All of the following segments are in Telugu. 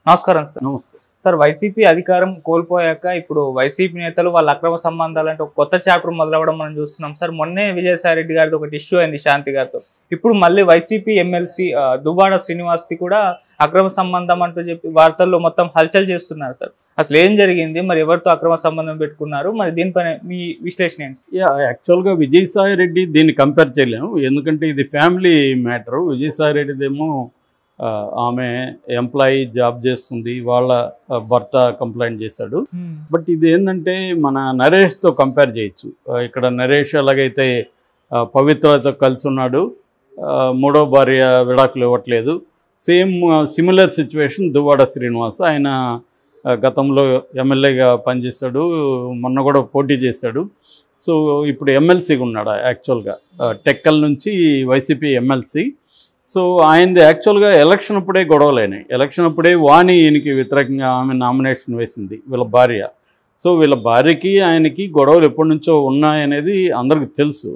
నమస్కారం సార్. నమస్తే. సార్, వైసీపీ అధికారం కోల్పోయాక ఇప్పుడు వైసీపీ నేతలు వాళ్ళ అక్రమ సంబంధాలంటే ఒక కొత్త చాప్టర్ మొదలవ్వడం మనం చూస్తున్నాం సార్. మొన్నే విజయసాయి రెడ్డి గారితో ఒకటి ఇష్యూ అయింది శాంతి గారితో. ఇప్పుడు మళ్ళీ వైసీపీ ఎమ్మెల్సీ దువ్వాడ శ్రీనివాస్ది కూడా అక్రమ సంబంధం అంటూ చెప్పి వార్తల్లో మొత్తం హల్చల్ చేస్తున్నారు సార్. అసలు ఏం జరిగింది, మరి ఎవరితో అక్రమ సంబంధం పెట్టుకున్నారు, మరి దీనిపైన మీ విశ్లేషణ ఏంటి? యాక్చువల్గా విజయసాయి రెడ్డి దీన్ని కంపేర్ చేయలేము, ఎందుకంటే ఇది ఫ్యామిలీ మ్యాటరు. విజయసాయి రెడ్డిదేమో ఆమె ఎంప్లాయీ జాబ్ చేస్తుంది, వాళ్ళ భర్త కంప్లైంట్ చేశాడు. బట్ ఇది ఏంటంటే మన నరేష్తో కంపేర్ చేయొచ్చు. ఇక్కడ నరేష్ ఎలాగైతే పవిత్రతో కలిసి ఉన్నాడు, మూడో భార్య విడాకులు ఇవ్వట్లేదు, సిమిలర్ సిచ్యువేషన్ దువ్వాడ శ్రీనివాస్. ఆయన గతంలో ఎమ్మెల్యేగా పనిచేశాడు, మొన్న కూడా పోటీ చేశాడు. సో ఇప్పుడు ఎమ్మెల్సీగా ఉన్నాడు యాక్చువల్గా, టెక్కల్ నుంచి వైసీపీ ఎమ్మెల్సీ. సో ఆయనది యాక్చువల్గా ఎలక్షన్ అప్పుడే గొడవలైనాయి. ఎలక్షన్ అప్పుడే వాణి ఈయనకి వ్యతిరేకంగా ఆమె నామినేషన్ వేసింది, వీళ్ళ భార్య. సో వీళ్ళ భార్యకి ఆయనకి గొడవలు ఎప్పటి నుంచో ఉన్నాయనేది అందరికీ తెలుసు.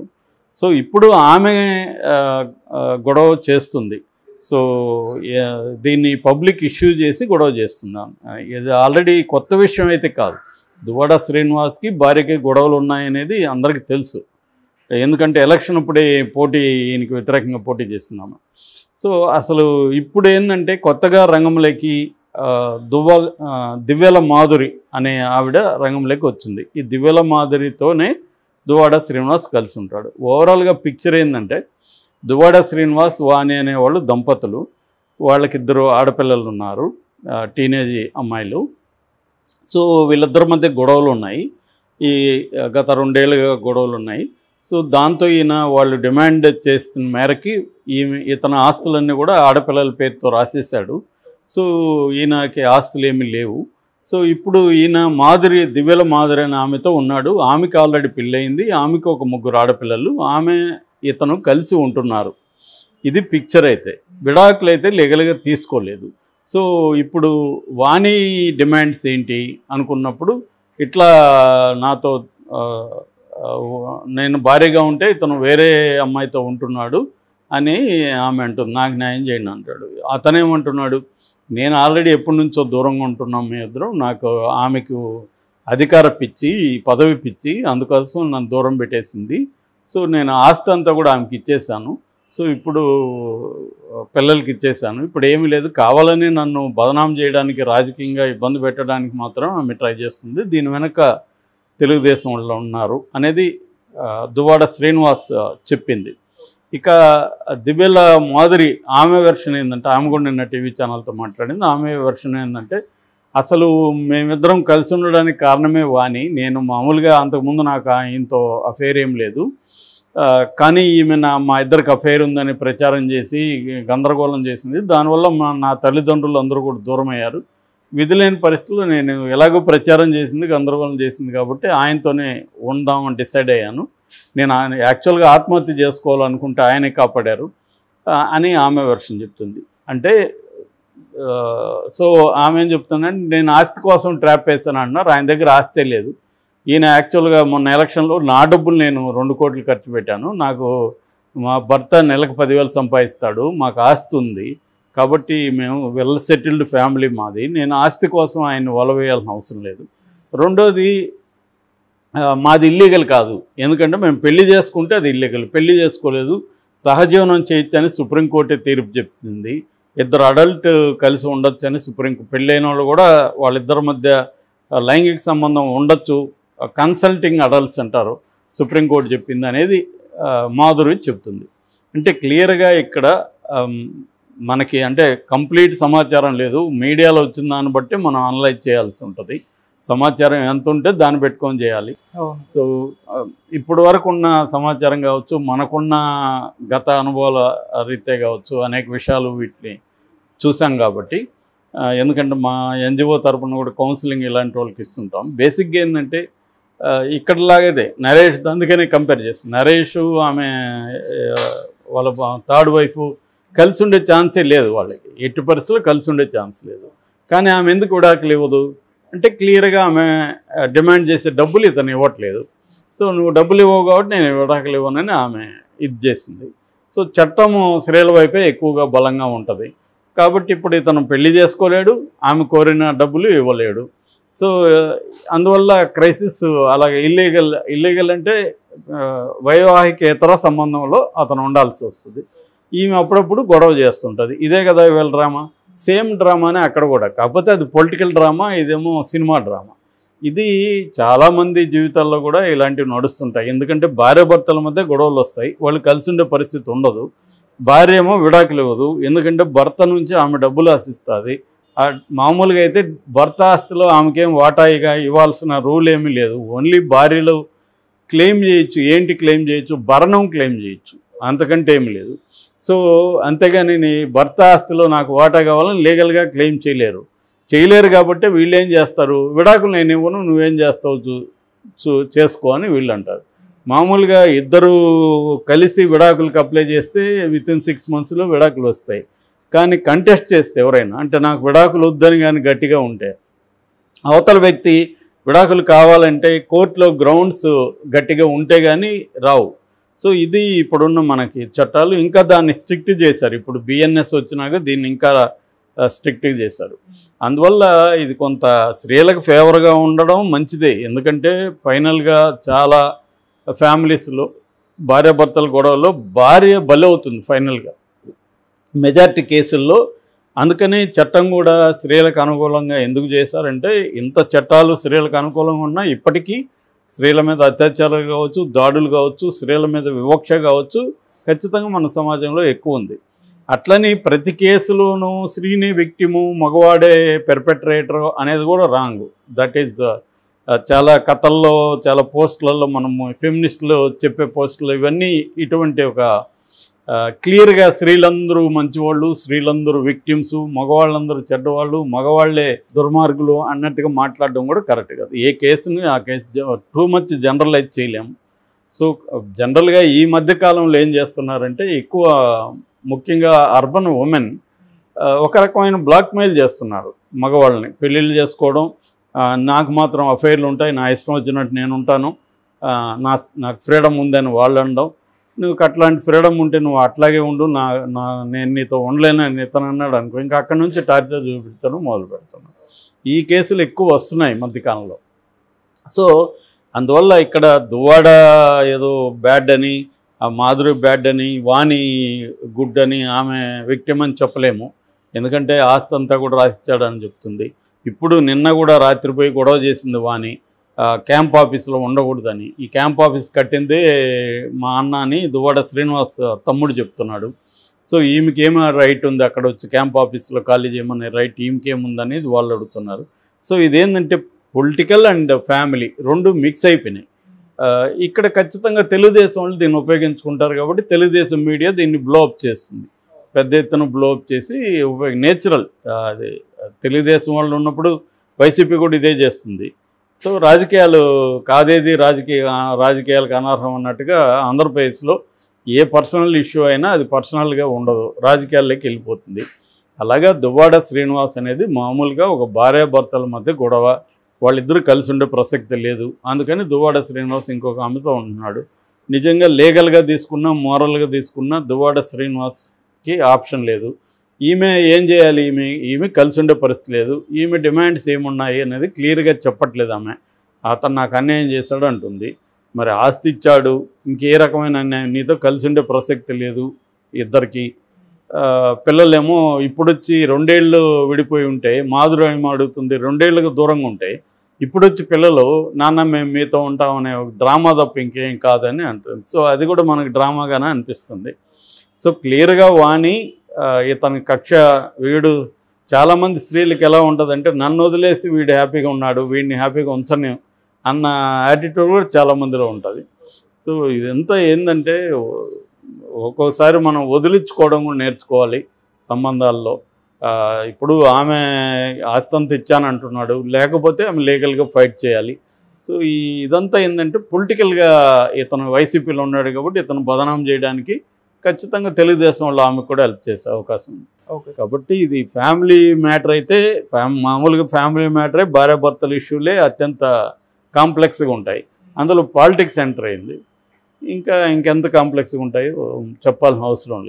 సో ఇప్పుడు ఆమె గొడవ చేస్తుంది. సో దీన్ని పబ్లిక్ ఇష్యూ చేసి గొడవ చేస్తున్నాను. ఇది ఆల్రెడీ కొత్త విషయం అయితే కాదు. దువ్వాడ శ్రీనివాస్కి భార్యకి గొడవలు ఉన్నాయనేది అందరికీ తెలుసు, ఎందుకంటే ఎలక్షన్ అప్పుడే ఈయనకి వ్యతిరేకంగా పోటీ చేస్తున్నాము. సో అసలు ఇప్పుడు ఏంటంటే కొత్తగా రంగంలోకి దివ్యల మాధురి అనే ఆవిడ రంగంలోకి వచ్చింది. ఈ దివ్యల మాధురితోనే దువ్వాడ శ్రీనివాస్ కలిసి ఉంటాడు. ఓవరాల్గా పిక్చర్ ఏంటంటే దువ్వాడ శ్రీనివాస్ వాణి అనేవాళ్ళు దంపతులు, వాళ్ళకిద్దరు ఆడపిల్లలు ఉన్నారు, టీనేజ్ అమ్మాయిలు. సో వీళ్ళిద్దరి మధ్య గొడవలు ఉన్నాయి, ఈ గత 2 ఏళ్ళుగా గొడవలు ఉన్నాయి. సో దాంతో ఈయన వాళ్ళు డిమాండ్ చేస్తున్న మేరకి ఇతని ఆస్తులన్నీ కూడా ఆడపిల్లల పేరుతో రాసేశాడు. సో ఈయనకి ఆస్తులు ఏమీ లేవు. సో ఇప్పుడు ఈయన దివ్యల మాధురి అనే ఆమెతో ఉన్నాడు. ఆమెకి ఆల్రెడీ పెళ్ళయింది, ఆమెకు ఒక 3 ఆడపిల్లలు, ఆమె ఇతను కలిసి ఉంటున్నారు. ఇది పిక్చర్. అయితే విడాకులు అయితే లీగల్గా తీసుకోలేదు. సో ఇప్పుడు వాణి డిమాండ్స్ ఏంటి అనుకున్నప్పుడు, ఇట్లా నాతో నేను భార్యగా ఉంటే ఇతను వేరే అమ్మాయితో ఉంటున్నాడు అని ఆమె అంటుంది, నాకు న్యాయం చేయండి అంటాడు. అతనేమంటున్నాడు, నేను ఆల్రెడీ ఎప్పటి నుంచో దూరంగా ఉంటున్నాం మీ ఇద్దరం, నాకు ఆమెకు అధికార పిచ్చి, పదవి పిచ్చి, అందుకోసం నన్ను దూరం పెట్టేసింది. సో నేను ఆస్తి అంతా కూడా ఆమెకి ఇచ్చేసాను. సో ఇప్పుడు పిల్లలకి ఇచ్చేసాను, ఇప్పుడు ఏమీ లేదు, కావాలని నన్ను బదనాం చేయడానికి, రాజకీయంగా ఇబ్బంది పెట్టడానికి మాత్రం ఆమె ట్రై చేస్తుంది, దీని వెనక తెలుగుదేశం వాళ్ళు ఉన్నారు అనేది దువ్వాడ శ్రీనివాస్ చెప్పింది. ఇక దివ్యల మాధురి ఆమె వెర్షన్ ఏంటంటే, ఆమె కూడా నిన్న టీవీ ఛానల్తో మాట్లాడింది. ఆమె వెర్షన్ ఏంటంటే, అసలు మేమిద్దరం కలిసి ఉండడానికి కారణమే వాణి, నేను మామూలుగా అంతకుముందు నాకు ఆయనతో అఫేర్ ఏం లేదు, కానీ ఈమె మా ఇద్దరికి అఫేర్ ఉందని ప్రచారం చేసి గందరగోళం చేసింది, దానివల్ల నా తల్లిదండ్రులు అందరూ కూడా దూరం అయ్యారు. విధులేని పరిస్థితుల్లో నేను ఎలాగో ప్రచారం చేసింది, గందరగోళం చేసింది కాబట్టి ఆయనతోనే ఉందామని డిసైడ్ అయ్యాను. నేను ఆయన యాక్చువల్గా ఆత్మహత్య చేసుకోవాలనుకుంటే ఆయనే కాపాడారు అని ఆమె వెర్షన్ చెప్తుంది. అంటే సో ఆమె ఏం చెప్తుందంటే, నేను ఆస్తి కోసం ట్రాప్ వేసాను అంటున్నారు, ఆయన దగ్గర ఆస్తే లేదు. ఈయన యాక్చువల్గా మొన్న ఎలక్షన్లో నా డబ్బులు నేను 2 కోట్లు ఖర్చు పెట్టాను, నాకు మా భర్త నెలకు 10,000 సంపాదిస్తాడు, మాకు ఆస్తి ఉంది, కాబట్టి మేము వెల్ సెటిల్డ్ ఫ్యామిలీ మాది, నేను ఆస్తి కోసం ఆయన వలవేయాల్సిన అవసరం లేదు. రెండోది, మాది ఇల్లీగల్ కాదు, ఎందుకంటే మేము పెళ్లి చేసుకుంటే అది ఇల్లీగల్, పెళ్లి చేసుకోలేదు, సహజీవనం చేయొచ్చని సుప్రీంకోర్టే తీర్పు చెప్తుంది, 2 అడల్ట్ కలిసి ఉండొచ్చు అని సుప్రీంకోర్టు, పెళ్ళైన వాళ్ళు కూడా వాళ్ళిద్దరి మధ్య లైంగిక సంబంధం ఉండొచ్చు, కన్సల్టింగ్ అడల్ట్స్ అంటారు, సుప్రీంకోర్టు చెప్పింది అనేది మాధురి చెప్తుంది. అంటే క్లియర్గా ఇక్కడ మనకి అంటే కంప్లీట్ సమాచారం లేదు, మీడియాలో వచ్చిన దాన్ని బట్టి మనం అనలైజ్ చేయాల్సి ఉంటుంది. సమాచారం ఎంత ఉంటే దాన్ని పెట్టుకొని చేయాలి. సో ఇప్పటి వరకు ఉన్న సమాచారం కావచ్చు, మనకున్న గత అనుభవాల రీత్యా కావచ్చు, అనేక విషయాలు వీటిని చూసాం కాబట్టి, ఎందుకంటే మా ఎన్జిఓ తరఫున కూడా కౌన్సిలింగ్ ఇలాంటి వాళ్ళకి ఇస్తుంటాం. బేసిక్గా ఏంటంటే ఇక్కడలాగే నరేష్, అందుకనే కంపేర్ చేస్తాం, నరేష్ ఆమె వాళ్ళ 3rd వైఫ్ కలిసి ఉండే ఛాన్సే లేదు, వాళ్ళకి ఎట్టి పరిస్థితుల్లో కలిసి ఉండే ఛాన్స్ లేదు. కానీ ఆమె ఎందుకు విడాకులు ఇవ్వదు అంటే, క్లియర్గా ఆమె డిమాండ్ చేసే డబ్బులు ఇతను ఇవ్వట్లేదు. సో నువ్వు డబ్బులు ఇవ్వవు కాబట్టి నేను విడాకులు ఇవ్వనని ఆమె ఇది చేసింది. సో చట్టము స్త్రీల వైపే ఎక్కువగా బలంగా ఉంటుంది కాబట్టి ఇప్పుడు ఇతను పెళ్లి చేసుకోలేడు, ఆమె కోరిన డబ్బులు ఇవ్వలేడు. సో అందువల్ల క్రైసిస్ అలాగే ఇల్లీగల్ అంటే వైవాహికేతర సంబంధంలో అతను ఉండాల్సి వస్తుంది. ఈమె అప్పుడప్పుడు గొడవ చేస్తుంటుంది. ఇదే కదా వీళ్ళ డ్రామా, సేమ్ డ్రామానే అక్కడ కూడా, కాకపోతే అది పొలిటికల్ డ్రామా, ఇదేమో సినిమా డ్రామా. ఇది చాలామంది జీవితాల్లో కూడా ఇలాంటివి నడుస్తుంటాయి. ఎందుకంటే భార్యాభర్తల మధ్య గొడవలు వస్తాయి, వాళ్ళు కలిసి ఉండే పరిస్థితి ఉండదు. భార్య ఏమో విడాకులు ఇవ్వదు, ఎందుకంటే భర్త నుంచి ఆమె డబ్బులు ఆశిస్తుంది. మామూలుగా అయితే భర్త ఆస్తిలో ఆమెకేం వాటాయిగా ఇవ్వాల్సిన రూల్ ఏమీ లేదు. ఓన్లీ భార్యలు క్లెయిమ్ చేయొచ్చు. ఏంటి క్లెయిమ్ చేయొచ్చు? భరణం క్లెయిమ్ చేయొచ్చు, అంతకంటే ఏమి లేదు. సో అంతేగాని నీ భర్త ఆస్తిలో నాకు వాటా కావాలని లీగల్గా క్లెయిమ్ చేయలేరు. కాబట్టి వీళ్ళు ఏం చేస్తారు, విడాకులు నేను ఇవ్వను, నువ్వేం చేస్తావు చేసుకో అని వీళ్ళు అంటారు. మామూలుగా ఇద్దరు కలిసి విడాకులకు అప్లై చేస్తే వితిన్ 6 monthsలో విడాకులు వస్తాయి. కానీ కంటెస్ట్ చేస్తే ఎవరైనా, అంటే నాకు విడాకులు వద్దని కానీ గట్టిగా ఉంటే, అవతల వ్యక్తి విడాకులు కావాలంటే కోర్టులో గ్రౌండ్స్ గట్టిగా ఉంటే కానీ రావు. సో ఇది ఇప్పుడున్న మనకి చట్టాలు. ఇంకా దాన్ని స్ట్రిక్ట్ చేశారు. ఇప్పుడు బిఎన్ఎస్ వచ్చినాక దీన్ని ఇంకా స్ట్రిక్ట్గా చేశారు. అందువల్ల ఇది కొంత స్త్రీలకు ఫేవర్గా ఉండడం మంచిదే. ఎందుకంటే ఫైనల్గా చాలా ఫ్యామిలీస్లో భార్యాభర్తల గొడవలో భార్య బలవుతుంది ఫైనల్గా మెజారిటీ కేసుల్లో. అందుకని చట్టం కూడా స్త్రీలకు అనుకూలంగా ఎందుకు చేశారంటే, ఇంత చట్టాలు స్త్రీలకు అనుకూలంగా ఉన్నా ఇప్పటికీ స్త్రీల మీద అత్యాచారాలు కావచ్చు, దాడులు కావచ్చు, స్త్రీల మీద వివక్ష కావచ్చు, ఖచ్చితంగా మన సమాజంలో ఎక్కువ ఉంది. అట్లని ప్రతి కేసులోనూ స్త్రీని విక్టిము, మగవాడే పెర్పెట్రేటర్ అనేది కూడా రాంగ్. దట్ ఈజ్ చాలా కథల్లో, చాలా పోస్టులలో మనము ఫెమినిస్టులు చెప్పే పోస్టులు ఇవన్నీ ఇటువంటి ఒక క్లియర్గా స్త్రీలందరూ మంచివాళ్ళు, స్త్రీలందరూ విక్టిమ్స్, మగవాళ్ళందరూ చెడ్డవాళ్ళు, మగవాళ్లే దుర్మార్గులు అన్నట్టుగా మాట్లాడడం కూడా కరెక్ట్ కాదు. ఏ కేసుని ఆ కేసు టూ మచ్ జనరలైజ్ చేయలేము. సో జనరల్గా ఈ మధ్యకాలంలో ఏం చేస్తున్నారంటే, ఎక్కువ ముఖ్యంగా అర్బన్ ఉమెన్ ఒక రకమైన బ్లాక్మెయిల్ చేస్తున్నారు మగవాళ్ళని. పెళ్ళిళ్ళు చేసుకోవడం, నాకు మాత్రం అఫైర్లు ఉంటాయి, నా ఇష్టం వచ్చినట్టు నేను ఉంటాను, నాకు ఫ్రీడమ్ ఉందని వాళ్ళు అనడం. నువ్వు అట్లాంటి ఫ్రీడమ్ ఉంటే నువ్వు అట్లాగే ఉండు, నేను నీతో ఉండలేనని ఇతను అన్నాడు అనుకో, ఇంకా అక్కడి నుంచి టార్చర్ చూపించడం మొదలు పెడుతున్నాను. ఈ కేసులు ఎక్కువ వస్తున్నాయి మధ్యకాలంలో. సో అందువల్ల ఇక్కడ దువ్వాడ ఏదో బ్యాడ్ అని, ఆ మాధురి బ్యాడ్ అని, వాణి గుడ్ అని, ఆమె విక్టిమ్ అని చెప్పలేము. ఎందుకంటే ఆస్తి అంతా కూడా రాసిచ్చాడని చెప్తుంది. ఇప్పుడు నిన్న కూడా రాత్రిపోయి గొడవ చేసింది వాణి, క్యాంప్ ఆఫీస్లో ఉండకూడదని. ఈ క్యాంప్ ఆఫీస్ కట్టిందే మా అన్న అని దువ్వాడ శ్రీనివాస్ తమ్ముడు చెప్తున్నాడు. సో ఈమెకేమో రైట్ ఉంది అక్కడ వచ్చి క్యాంప్ ఆఫీస్లో ఖాళీ చేయమనే రైట్ ఈమెకేముందనేది వాళ్ళు అడుగుతున్నారు. సో ఇదేంటంటే పొలిటికల్ అండ్ ఫ్యామిలీ రెండు మిక్స్ అయిపోయినాయి. ఇక్కడ ఖచ్చితంగా తెలుగుదేశం వాళ్ళు దీన్ని ఉపయోగించుకుంటారు కాబట్టి తెలుగుదేశం మీడియా దీన్ని బ్లోఅప్ చేస్తుంది, పెద్ద ఎత్తున బ్లోఅప్ చేసి నేచురల్. అది తెలుగుదేశం వాళ్ళు ఉన్నప్పుడు వైసీపీ కూడా ఇదే చేస్తుంది. సో రాజకీయాలు కాదేది రాజకీయాలకు అనర్హం అన్నట్టుగా ఆంధ్రప్రదేశ్లో ఏ పర్సనల్ ఇష్యూ అయినా అది పర్సనల్గా ఉండదు, రాజకీయాల్లోకి వెళ్ళిపోతుంది. అలాగా దువ్వాడ శ్రీనివాస్ అనేది మామూలుగా ఒక భార్యాభర్తల మధ్య గొడవ, వాళ్ళిద్దరూ కలిసి ఉండే ప్రసక్తి లేదు. అందుకని దువ్వాడ శ్రీనివాస్ ఇంకొక ఆమెతో ఉంటున్నాడు. నిజంగా లీగల్గా తీసుకున్నా, మోరల్గా తీసుకున్నా దువ్వాడ శ్రీనివాస్కి ఆప్షన్ లేదు. ఈమె ఏం చేయాలి, ఈమె కలిసి ఉండే పరిస్థితి లేదు. ఈమె డిమాండ్స్ ఏమున్నాయి అనేది క్లియర్గా చెప్పట్లేదు. ఆమె అతను నాకు అన్యాయం చేశాడు అంటుంది. మరి ఆస్తి ఇచ్చాడు, ఇంకే రకమైన అన్యాయం, నీతో కలిసి ఉండే ప్రసక్తి లేదు ఇద్దరికి. పిల్లలేమో ఇప్పుడొచ్చి 2 ఏళ్ళు విడిపోయి ఉంటే, మాధురి ఏమో అడుగుతుంది 2 ఏళ్ళకు దూరంగా ఉంటాయి, ఇప్పుడొచ్చి పిల్లలు నాన్న మేము మీతో ఉంటామనే ఒక డ్రామా తప్ప ఇంకేం కాదని అంటుంది. సో అది కూడా మనకు డ్రామాగానే అనిపిస్తుంది. సో క్లియర్గా వాణి ఇతని కక్ష, వీడు చాలామంది స్త్రీలకు ఎలా ఉంటుందంటే, నన్ను వదిలేసి వీడు హ్యాపీగా ఉన్నాడు, వీడిని హ్యాపీగా ఉంచని అన్న యాటిట్యూడ్ కూడా చాలామందిలో ఉంటుంది. సో ఇదంతా ఏంటంటే, ఒక్కోసారి మనం వదిలించుకోవడం కూడా నేర్చుకోవాలి సంబంధాల్లో. ఇప్పుడు ఆమె ఆస్తంత ఇచ్చానంటున్నాడు, లేకపోతే ఆమె లీగల్గా ఫైట్ చేయాలి. సో ఇదంతా ఏంటంటే పొలిటికల్గా ఇతను వైసీపీలో ఉన్నాడు కాబట్టి ఇతను బదనాం చేయడానికి ఖచ్చితంగా తెలుగుదేశం వాళ్ళు ఆమెకు కూడా హెల్ప్ చేసే అవకాశం ఉంది. ఓకే, కాబట్టి ఇది ఫ్యామిలీ మ్యాటర్ అయితే, మామూలుగా ఫ్యామిలీ మ్యాటరే, భార్యాభర్తల ఇష్యూలే అత్యంత కాంప్లెక్స్గా ఉంటాయి. అందులో పాలిటిక్స్ ఎంటర్ అయింది, ఇంకెంత కాంప్లెక్స్గా ఉంటాయో చెప్పాల్సిన అవసరం లేదు.